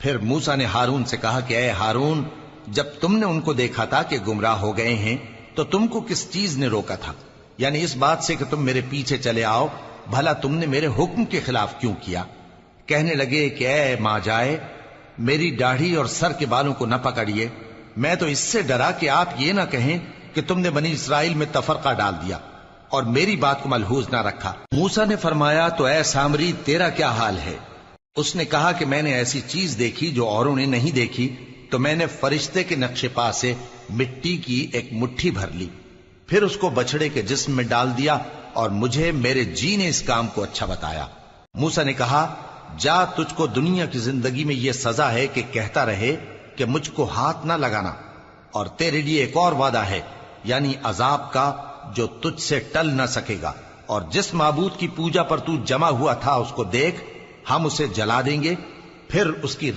फिर मूसा ने हारून से कहा कि ऐ हारून, जब तुमने उनको देखा था कि गुमराह हो गए हैं तो तुमको किस चीज ने रोका था? यानी इस बात से कि तुम मेरे पीछे चले आओ, भला तुमने मेरे हुक्म के खिलाफ क्यों किया? कहने लगे कि ऐ मां जाए, मेरी दाढ़ी और सर के बालों को न पकड़िए, मैं तो इससे डरा कि आप ये ना कहें कि तुमने बनी इसराइल में तफरका डाल दिया और मेरी बात को मलहूज ना रखा। मूसा ने फरमाया, तो ऐ सामरी, तेरा क्या हाल है? उसने कहा कि मैंने ऐसी चीज देखी जो औरों ने नहीं देखी, तो मैंने फरिश्ते के नक्शे पा से मिट्टी की एक मुट्ठी भर ली, फिर उसको बछड़े के जिस्म में डाल दिया और मुझे मेरे जी ने इस काम को अच्छा बताया। मूसा ने कहा, जा, तुझको दुनिया की जिंदगी में यह सजा है कि कहता रहे कि मुझको हाथ ना लगाना, और तेरे लिए एक और वादा है, यानी अजाब का, जो तुझसे टल ना सकेगा। और जिस माबूद की पूजा पर तू जमा हुआ था उसको देख, हम उसे जला देंगे, फिर उसकी